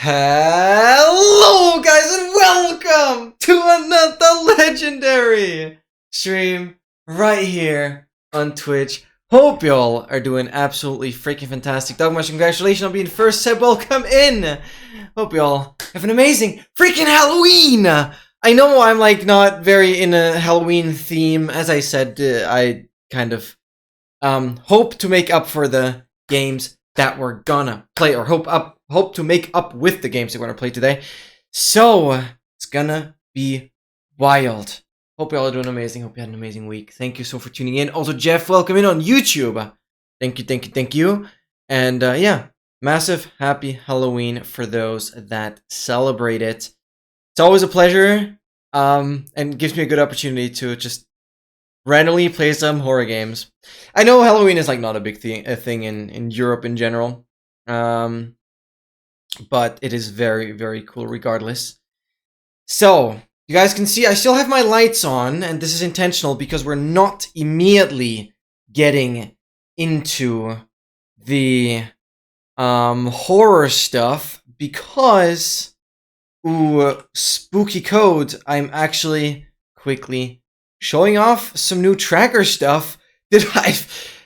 Hello guys and welcome to another legendary stream right here on Twitch. Hope y'all are doing absolutely freaking fantastic. Dogmash, congratulations on being first set. Welcome in. Hope y'all have an amazing freaking Halloween. I know I'm like not very in a Halloween theme. As I said, I kind of hope to make up for the games that we're gonna play, or hope to make up with the games that we're gonna play today. So it's gonna be wild. Hope you all are doing amazing. Hope you had an amazing week. Thank you so for tuning in. Also, Jeff, welcome in on YouTube. Thank you. And yeah, massive happy Halloween for those that celebrate it. It's always a pleasure, and gives me a good opportunity to just randomly play some horror games. I know Halloween is like not a big thing in Europe in general, but it is very, very cool regardless. So you guys can see I still have my lights on, and this is intentional because we're not immediately getting into the horror stuff because spooky code. I'm actually quickly showing off some new tracker stuff that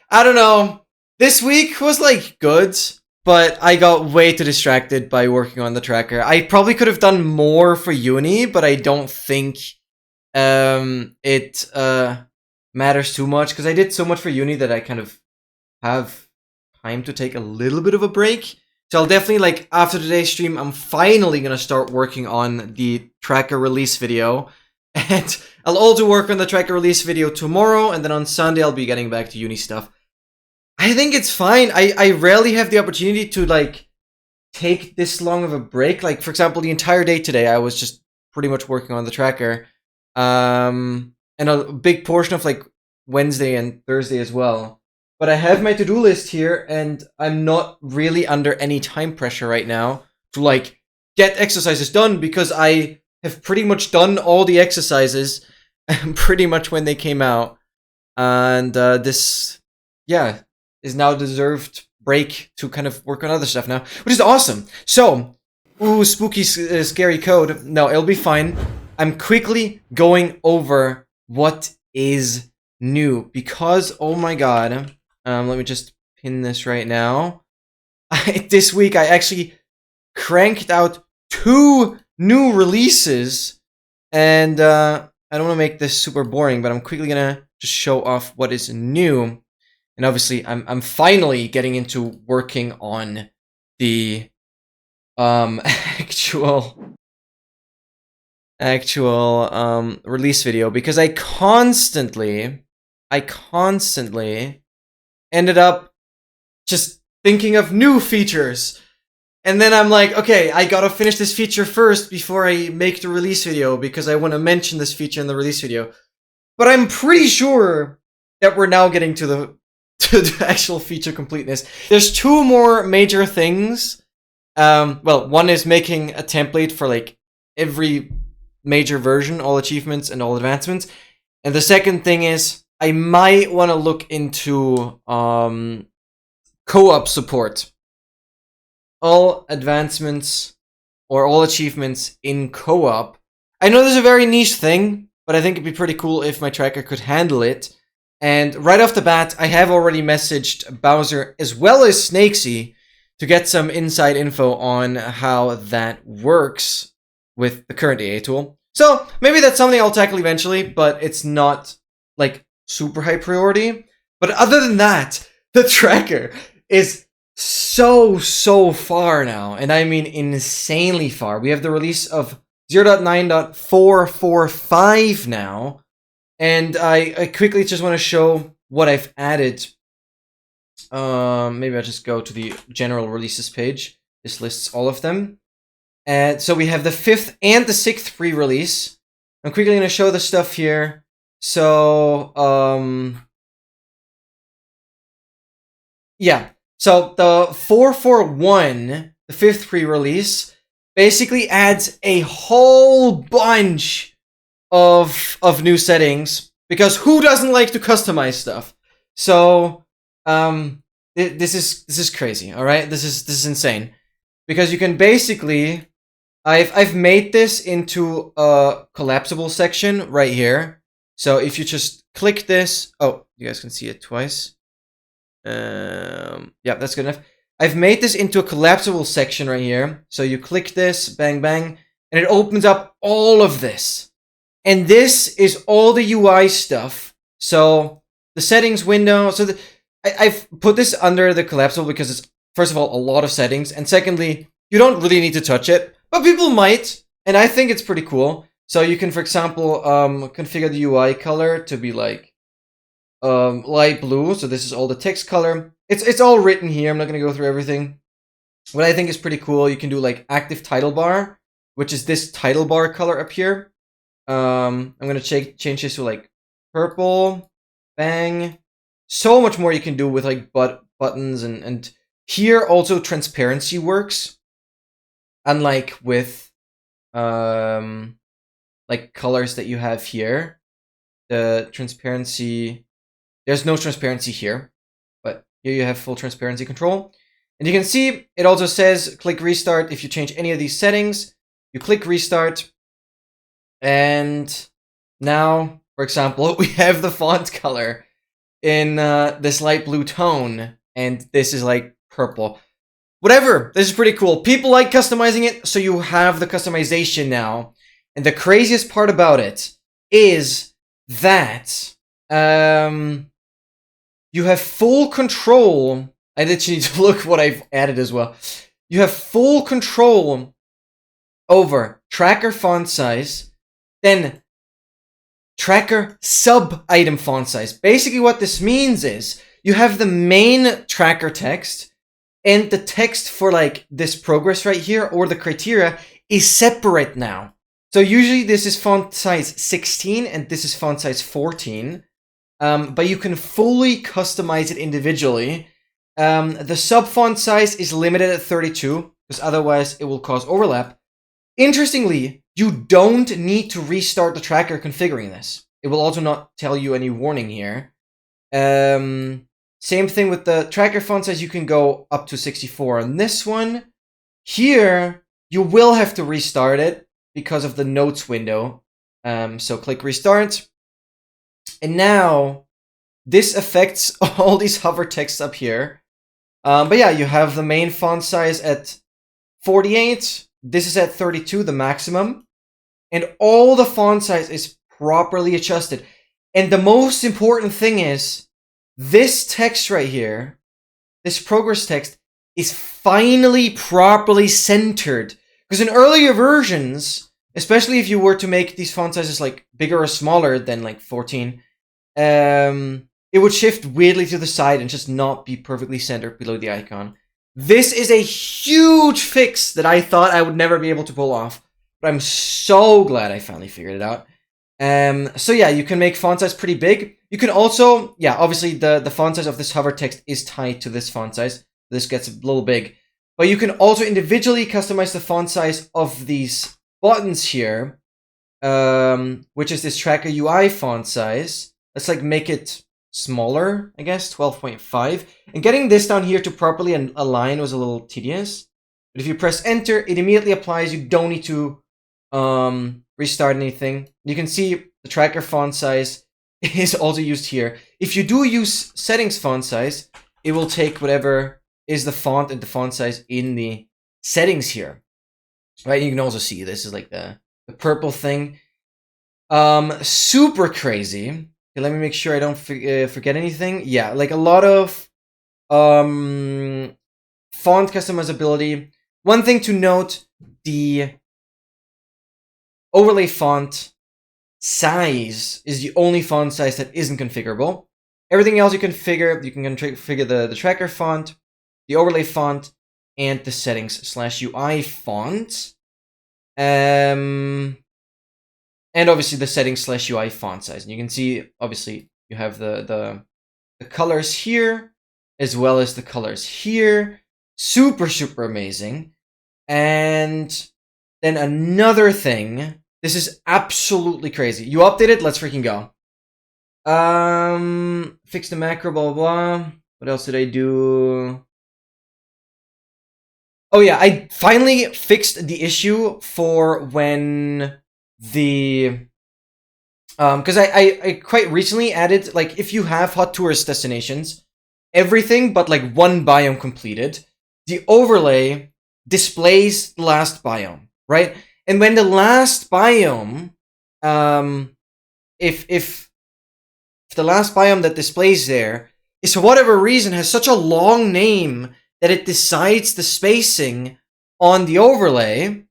I don't know. This week was like good, but I got way too distracted by working on the tracker. I probably could have done more for uni, but I don't think it matters too much because I did so much for uni that I kind of have time to take a little bit of a break. So I'll definitely, like, after today's stream, I'm finally gonna start working on the tracker release video. And I'll also work on the tracker release video tomorrow, and then on Sunday I'll be getting back to uni stuff. I think it's fine. I rarely have the opportunity to, like, take this long of a break. Like, for example, the entire day today, I was just pretty much working on the tracker. And a big portion of, like, Wednesday and Thursday as well. But I have my to-do list here, and I'm not really under any time pressure right now to, like, get exercises done, because I have pretty much done all the exercises pretty much when they came out. And this, yeah, is now a deserved break to kind of work on other stuff now, which is awesome. So, spooky, scary code. No, it'll be fine. I'm quickly going over what is new, because, oh my god, let me just pin this right now. This week I actually cranked out 2 new releases, and I don't want to make this super boring, but I'm quickly gonna just show off what is new. And obviously I'm finally getting into working on the actual release video, because I constantly ended up just thinking of new features. And then I'm like, okay, I gotta finish this feature first before I make the release video, because I want to mention this feature in the release video. But I'm pretty sure that we're now getting to the actual feature completeness. There's 2 more major things. Well, one is making a template for like every major version, all achievements and all advancements. And the second thing is I might want to look into co-op support. All advancements or all achievements in co-op. I know this is a very niche thing, but I think it'd be pretty cool if my tracker could handle it. And right off the bat, I have already messaged Bowser as well as Snakesy to get some inside info on how that works with the current AA tool. So maybe that's something I'll tackle eventually, but it's not like super high priority. But other than that, the tracker is so far now, and I mean insanely far. We have the release of 0.9.455 now, and I quickly just want to show what I've added. Maybe I'll just go to the general releases page. This lists all of them. And so we have the 5th and the 6th pre-release. I'm quickly going to show the stuff here. So, yeah. So the 441, the 5th pre-release, basically adds a whole bunch of new settings, because who doesn't like to customize stuff? So this is crazy, all right? This is insane. because you can basically, I've made this into a collapsible section right here. So if you just click this, oh, you guys can see it twice. Yeah, that's good enough. I've made this into a collapsible section right here. So you click this, bang, bang, and it opens up all of this. And this is all the UI stuff. So the settings window. So I've put this under the collapsible because it's, first of all, a lot of settings. And secondly, you don't really need to touch it, but people might. And I think it's pretty cool. So you can, for example, configure the UI color to be like light blue. So this is all the text color. It's all written here. I'm not going to go through everything. What I think is pretty cool, you can do like active title bar, which is this title bar color up here. I'm going to change this to like purple. Bang. So much more you can do with like buttons and here also transparency works. Unlike with like colors that you have here. The transparency, there's no transparency here, but here you have full transparency control. And you can see it also says click restart if you change any of these settings. You click restart, and now, for example, we have the font color in this light blue tone, and this is like purple. Whatever, this is pretty cool. People like customizing it, so you have the customization now. And the craziest part about it is that you have full control. I literally need to look what I've added as well. You have full control over tracker font size, then tracker sub-item font size. Basically what this means is you have the main tracker text, and the text for like this progress right here, or the criteria, is separate now. So usually this is font size 16 and this is font size 14. But you can fully customize it individually. The sub font size is limited at 32, because otherwise it will cause overlap. Interestingly, you don't need to restart the tracker configuring this. It will also not tell you any warning here. Same thing with the tracker font size, you can go up to 64 on this one. Here, you will have to restart it because of the notes window. So click restart. And now, this affects all these hover texts up here. But yeah, you have the main font size at 48. This is at 32, the maximum. And all the font size is properly adjusted. And the most important thing is, this text right here, this progress text, is finally properly centered. Because in earlier versions, especially if you were to make these font sizes like bigger or smaller than like 14, it would shift weirdly to the side and just not be perfectly centered below the icon. This is a huge fix that I thought I would never be able to pull off, but I'm so glad I finally figured it out. So yeah, you can make font size pretty big. You can also, yeah, obviously the font size of this hover text is tied to this font size. This gets a little big. But you can also individually customize the font size of these buttons here, which is this tracker UI font size. Let's like make it smaller, I guess, 12.5. And getting this down here to properly align was a little tedious. But if you press enter, it immediately applies. You don't need to restart anything. You can see the tracker font size is also used here. If you do use settings font size, it will take whatever is the font and the font size in the settings here. Right, you can also see this is like the purple thing. Super crazy. Okay, let me make sure I don't forget anything. Yeah, like a lot of font customizability. One thing to note, the overlay font size is the only font size that isn't configurable. Everything else you can configure. You can configure the tracker font, the overlay font, and the settings/UI font. And obviously the settings/UI font size. And you can see, obviously, you have the colors here, as well as the colors here. Super, super amazing. And then another thing, this is absolutely crazy. You updated, let's freaking go. Fix the macro, blah, blah, blah. What else did I do? Oh yeah, I finally fixed the issue for when the because I quite recently added, like, if you have hot tourist destinations, everything but like one biome completed, the overlay displays the last biome, right? And when the last biome, if the last biome that displays there is for whatever reason has such a long name that it decides the spacing on the overlay,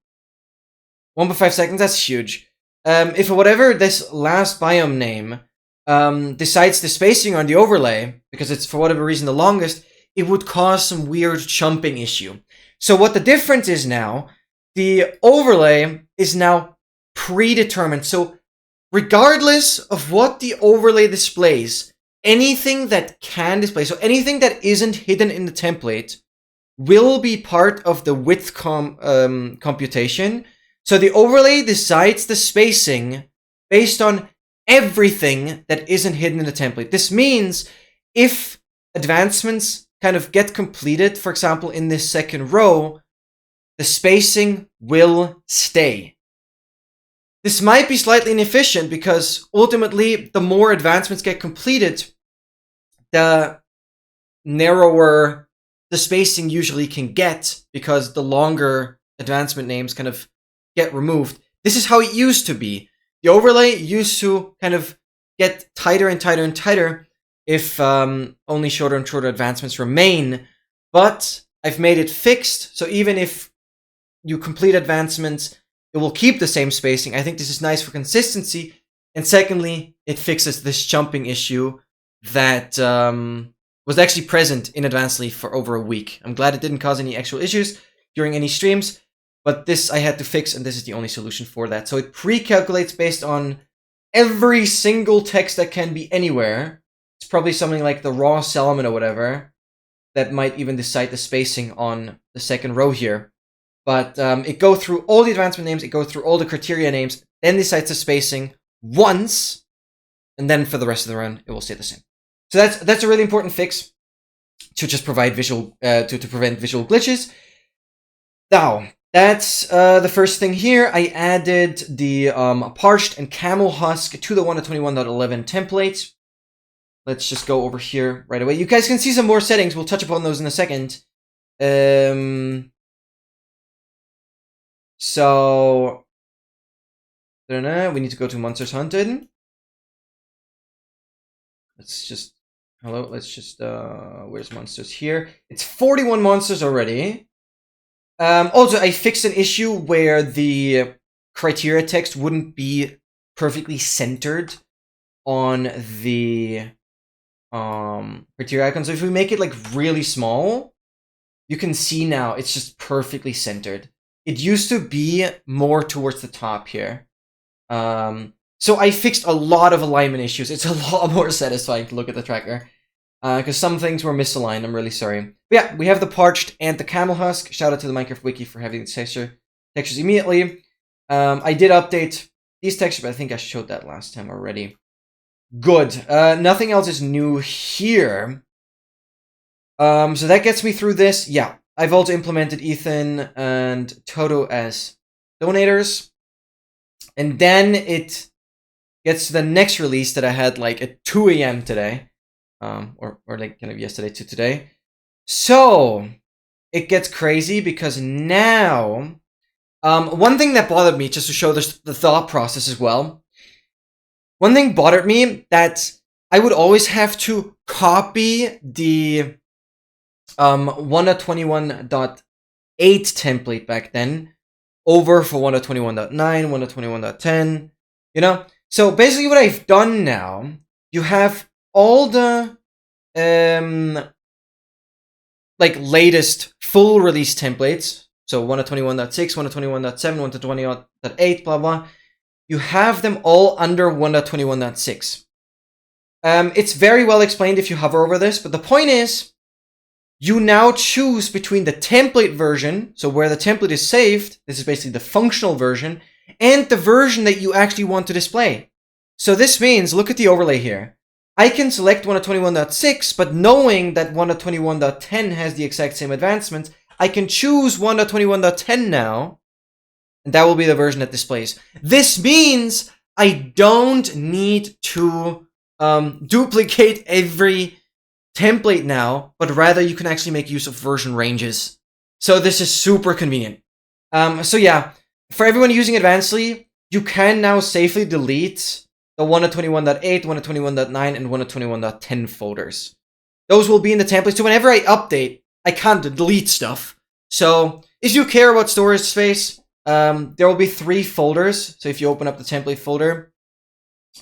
1.5 seconds, that's huge. If for whatever this last biome name decides the spacing on the overlay, because it's for whatever reason the longest, it would cause some weird jumping issue. So what the difference is now, the overlay is now predetermined. So regardless of what the overlay displays, anything that can display, so anything that isn't hidden in the template, will be part of the width computation. So the overlay decides the spacing based on everything that isn't hidden in the template. This means if advancements kind of get completed, for example, in this second row, the spacing will stay. This might be slightly inefficient because ultimately the more advancements get completed, the narrower the spacing usually can get, because the longer advancement names kind of get removed. This is how it used to be. The overlay used to kind of get tighter and tighter and tighter if only shorter and shorter advancements remain. But I've made it fixed, so even if you complete advancements, it will keep the same spacing. I think this is nice for consistency. And secondly, it fixes this jumping issue that was actually present in Advanced Leaf for over a week. I'm glad it didn't cause any actual issues during any streams, but this I had to fix, and this is the only solution for that. So it pre-calculates based on every single text that can be anywhere. It's probably something like the raw salmon or whatever that might even decide the spacing on the second row here. But it goes through all the advancement names, it goes through all the criteria names, then decides the spacing once, and then for the rest of the run, it will stay the same. So that's a really important fix to just provide visual to prevent visual glitches. Now, that's the first thing here. I added the parched and camel husk to the 1.21.11 template. Let's just go over here right away. You guys can see some more settings. We'll touch upon those in a second. So, we need to go to Monsters Hunted. Let's just, where's monsters here? It's 41 monsters already. Also, I fixed an issue where the criteria text wouldn't be perfectly centered on the criteria icon. So if we make it like really small, you can see now it's just perfectly centered. It used to be more towards the top here. So I fixed a lot of alignment issues. It's a lot more satisfying to look at the tracker, because some things were misaligned. I'm really sorry. But yeah, we have the parched and the camel husk. Shout out to the Minecraft Wiki for having the textures immediately. I did update these textures, but I think I showed that last time already. Good. Nothing else is new here. So that gets me through this. Yeah, I've also implemented Ethan and Toto as donators. And then it gets to the next release that I had like at 2 a.m. today. Or like kind of yesterday to today. So it gets crazy because now, one thing that bothered me, just to show the thought process as well. One thing bothered me that I would always have to copy the 1.21.8 template back then over for 1.21.9, 1.21.10, you know? So basically what I've done now, you have all the like latest full release templates. So 1.21.6, 1.21.7, 1.21.8, blah blah. You have them all under 1.21.6. It's very well explained if you hover over this, but the point is, you now choose between the template version, so where the template is saved, this is basically the functional version, and the version that you actually want to display. So this means, look at the overlay here. I can select 1.21.6, but knowing that 1.21.10 has the exact same advancements, I can choose 1.21.10 now, and that will be the version that displays. This means I don't need to duplicate every template now, but rather you can actually make use of version ranges. So this is super convenient. So yeah, for everyone using Advancedly, you can now safely delete the 1.21.8, 1.21.9, and 1.21.10 folders. Those will be in the template, so whenever I update, I can't delete stuff. So if you care about storage space, there will be 3 folders. So if you open up the template folder,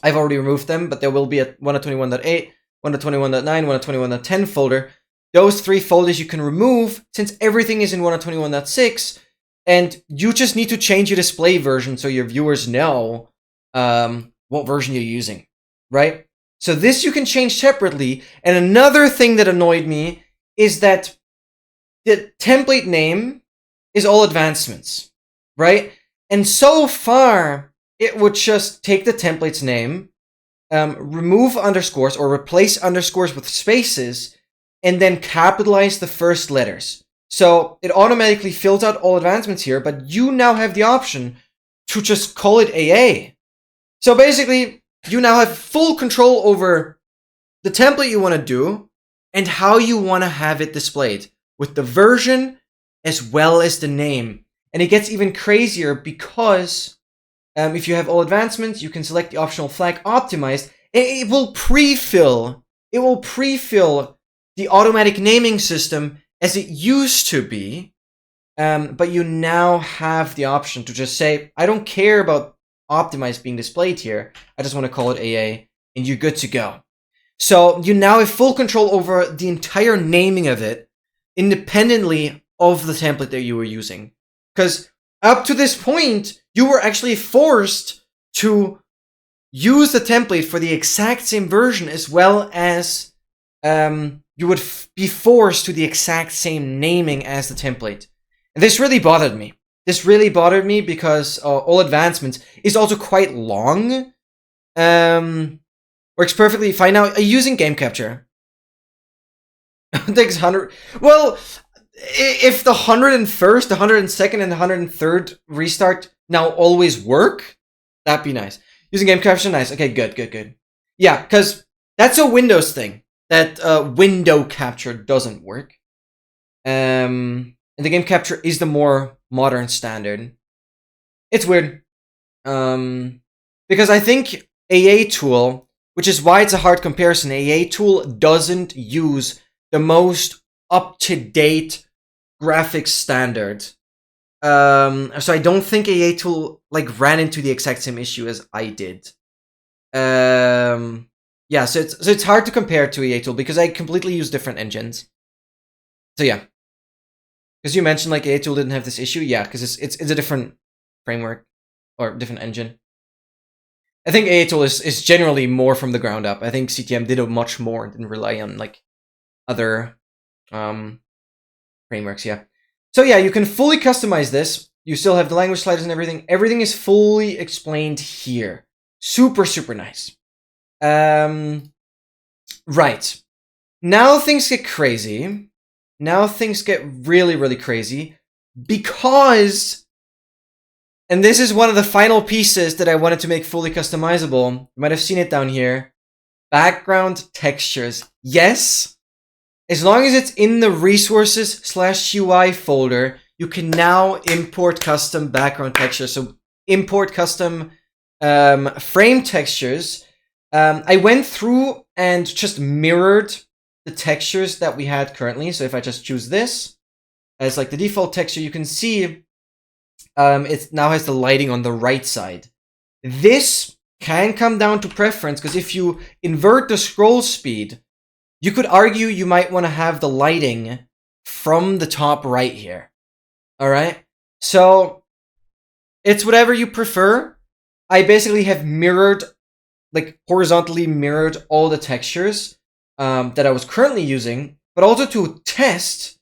I've already removed them, but there will be a 1.21.8, 1.21.9, 1.21.10 folder. Those 3 folders you can remove since everything is in 1.21.6, and you just need to change your display version so your viewers know what version you're using, right? So this you can change separately. And another thing that annoyed me is that the template name is all advancements, right? And so far, it would just take the template's name, remove underscores or replace underscores with spaces, and then capitalize the first letters. So it automatically fills out all advancements here, but you now have the option to just call it AA. So basically, you now have full control over the template you want to do and how you want to have it displayed, with the version as well as the name. And it gets even crazier because if you have all advancements, you can select the optional flag optimized, and it will pre-fill the automatic naming system as it used to be. But you now have the option to just say, I don't care about optimized being displayed here. I just want to call it AA, and you're good to go. So you now have full control over the entire naming of it, independently of the template that you were using. Because up to this point, you were actually forced to use the template for the exact same version, as well as you would be forced to the exact same naming as the template. And this really bothered me. This really bothered me because all advancements is also quite long. Works perfectly fine. Now, using game capture. It takes 100... Well, if the 101st, the 102nd, and the 103rd restart now always work, that'd be nice. Using game capture, nice. Okay, good. Yeah, because that's a Windows thing. That window capture doesn't work. And the game capture is the more modern standard. It's weird. Because I think AA tool, which is why it's a hard comparison, AA tool doesn't use the most up-to-date graphics standard. So I don't think AA tool ran into the exact same issue as I did. Yeah, so it's hard to compare to AA tool because I completely use different engines. So yeah, because you mentioned AA tool didn't have this issue. Yeah, because it's a different framework or different engine. I think AA tool is generally more from the ground up. I think CTM did a much more and didn't rely on other frameworks. Yeah. So yeah, you can fully customize this. You still have the language sliders and everything. Everything is fully explained here. Super nice. Right. Now things get crazy. Now things get really crazy because, and this is one of the final pieces that I wanted to make fully customizable. You might have seen it down here. Background textures. Yes. As long as it's in the resources/UI folder, you can now import custom background textures. So import custom frame textures. I went through and just mirrored the textures that we had currently. So if I just choose this as the default texture, you can see it now has the lighting on the right side. This can come down to preference, because if you invert the scroll speed, you could argue you might want to have the lighting from the top right here. All right. So it's whatever you prefer. I basically have mirrored, horizontally mirrored all the textures that I was currently using, but also to test,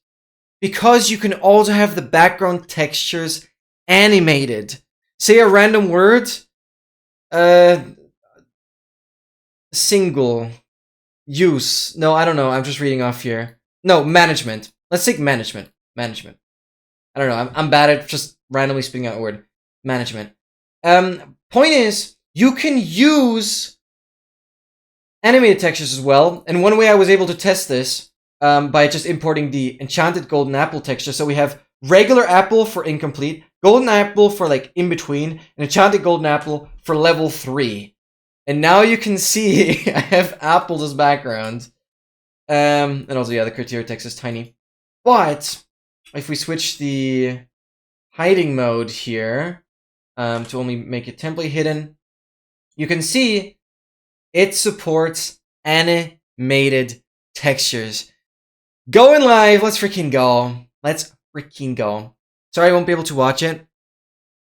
because you can also have the background textures animated. Say a random word, single use. No, I don't know. I'm just reading off here. No, management. Let's take management. Management. I don't know. I'm bad at just randomly spitting out a word. Management. Point is, you can use animated textures as well. And one way I was able to test this by just importing the enchanted golden apple texture. So we have regular apple for incomplete, golden apple for like in between, and enchanted golden apple for level 3. And now you can see I have apples as background. And also, yeah, the criteria text is tiny. But if we switch the hiding mode here to only make it template hidden, you can see it supports animated textures. Going live. Let's freaking go. Let's freaking go. Sorry I won't be able to watch it.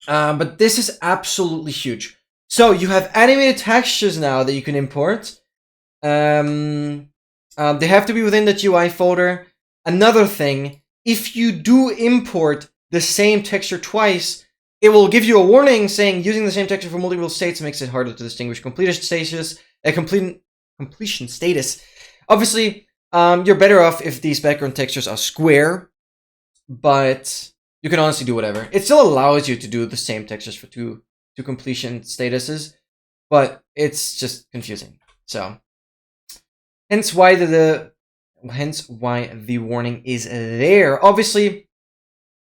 But this is absolutely huge. So you have animated textures now that you can import. They have to be within the UI folder. Another thing, if you do import the same texture twice, it will give you a warning saying using the same texture for multiple states makes it harder to distinguish completion status. Obviously, you're better off if these background textures are square, but you can honestly do whatever. It still allows you to do the same textures for two completion statuses, but it's just confusing. So, hence why the warning is there. Obviously,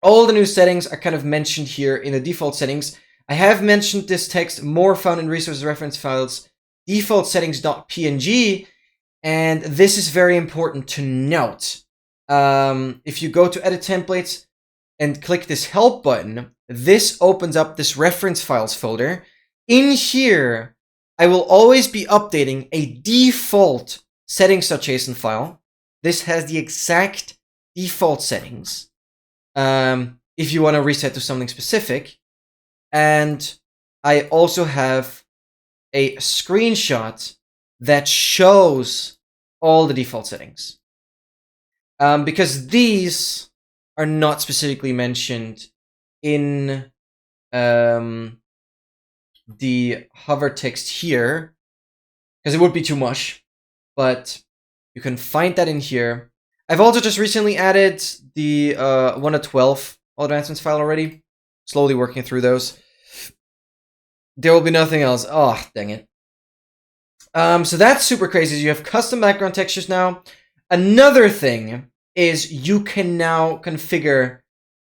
all the new settings are kind of mentioned here in the default settings. I have mentioned this text more found in resource reference files default settings.png, and this is very important to note. If you go to edit templates and click this help button, this opens up this reference files folder. In here, I will always be updating a default settings.json file. This has the exact default settings. If you want to reset to something specific. And I also have a screenshot that shows all the default settings. Because these are not specifically mentioned in the hover text here, because it would be too much. But you can find that in here. I've also just recently added the 1.12 all advancements file already. Slowly working through those. There will be nothing else. Oh, dang it. So that's super crazy. You have custom background textures now. Another thing is you can now configure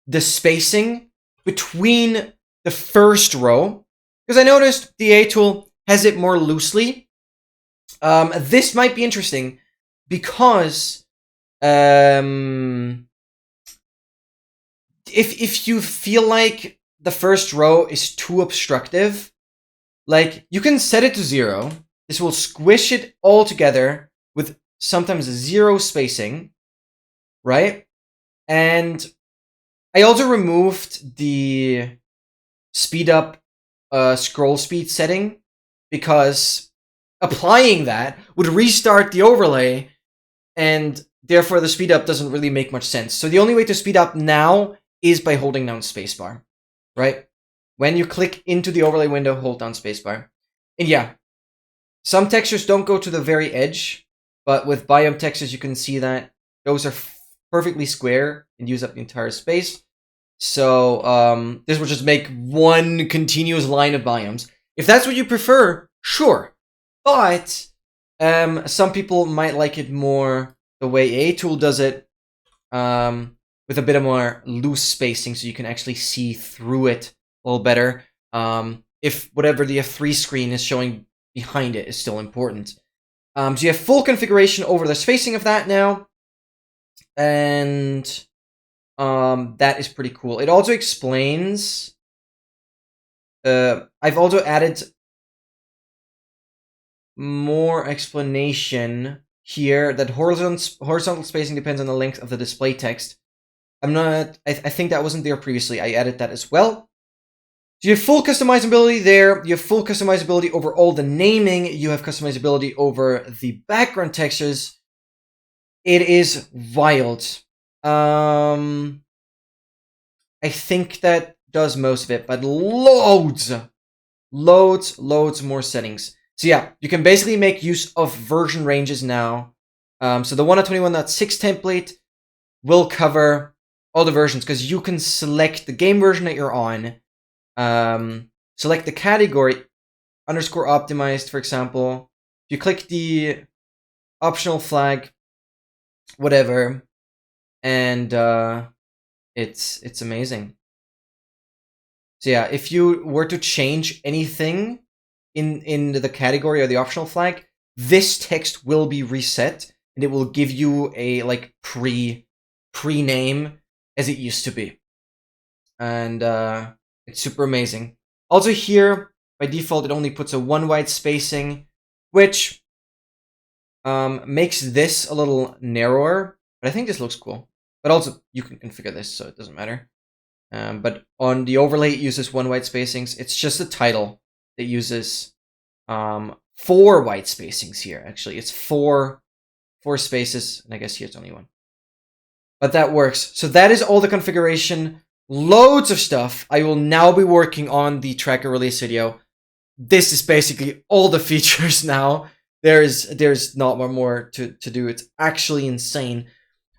the spacing between the first row. Because I noticed the A tool has it more loosely. This might be interesting because if you feel like the first row is too obstructive, like you can set it to 0. This will squish it all together with sometimes 0 spacing, right? And I also removed the speed up scroll speed setting because applying that would restart the overlay, and therefore the speed up doesn't really make much sense. So the only way to speed up now is by holding down spacebar, right? When you click into the overlay window, hold down spacebar. And yeah, some textures don't go to the very edge, but with biome textures, you can see that those are perfectly square and use up the entire space. So this will just make one continuous line of biomes. If that's what you prefer, sure. But some people might like it more the way A tool does it, with a bit of more loose spacing, so you can actually see through it a little better. If whatever the F3 screen is showing behind it is still important. So you have full configuration over the spacing of that now, and that is pretty cool. It also explains. I've also added more explanation here that horizontal spacing depends on the length of the display text. I think that wasn't there previously. I added that as well. So you have full customizability there. You have full customizability over all the naming. You have customizability over the background textures. It is wild. I think that does most of it, but loads more settings. So yeah, you can basically make use of version ranges now. So the 1.21.6 template will cover all the versions, because you can select the game version that you're on, select the category, underscore optimized, for example. You click the optional flag, whatever, and it's amazing. So yeah, if you were to change anything in the category or the optional flag, this text will be reset, and it will give you a like pre-name as it used to be, and it's super amazing. Also here, by default, it only puts a 1 white spacing, which makes this a little narrower, but I think this looks cool. But also, you can configure this, so it doesn't matter. But on the overlay, it uses 1 white spacings. It's just the title that uses 4 white spacings here. Actually, it's four spaces, and I guess here it's only 1. But that works. So that is all the configuration. Loads of stuff. I will now be working on the tracker release video. This is basically all the features now. There's not more to do. It's actually insane.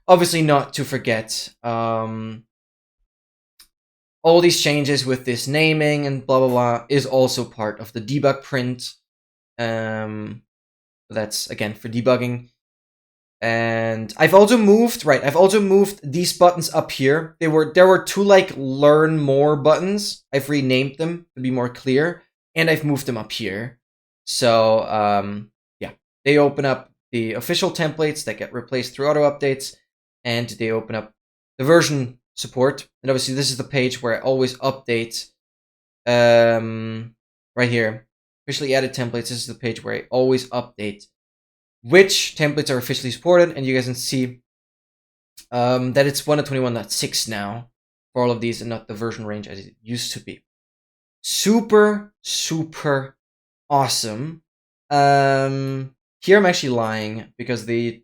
Obviously, not to forget all these changes with this naming and blah blah blah is also part of the debug print. That's again for debugging. And I've also moved these buttons up here. There were 2 like learn more buttons. I've renamed them to be more clear, and I've moved them up here. So yeah, they open up the official templates that get replaced through auto updates, and they open up the version support. And obviously this is the page where I always update right here. Officially added templates. This is the page where I always update which templates are officially supported, and you guys can see that it's 1.21.6 now for all of these, and not the version range as it used to be. Super awesome. Here I'm actually lying because the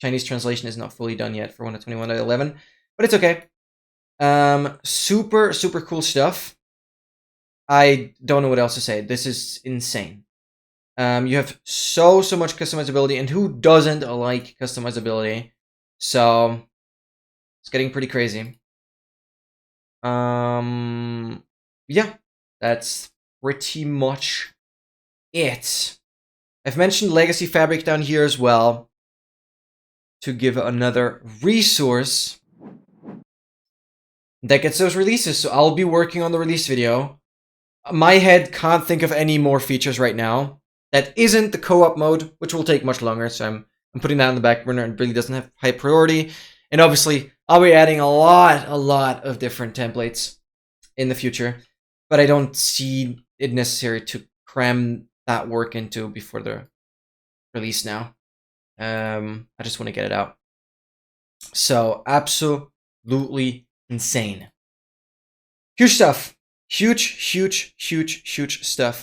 Chinese translation is not fully done yet for 1.21.11, but it's okay. Super cool stuff. I don't know what else to say. This is insane. You have so much customizability, and who doesn't like customizability? So it's getting pretty crazy. Yeah, that's pretty much it. I've mentioned Legacy Fabric down here as well to give another resource that gets those releases. So I'll be working on the release video. My head can't think of any more features right now that isn't the co-op mode, which will take much longer. So I'm putting that on the back burner and really doesn't have high priority. And obviously, I'll be adding a lot of different templates in the future, but I don't see it necessary to cram that work into before the release now. I just want to get it out. So absolutely insane. Huge stuff. Huge stuff.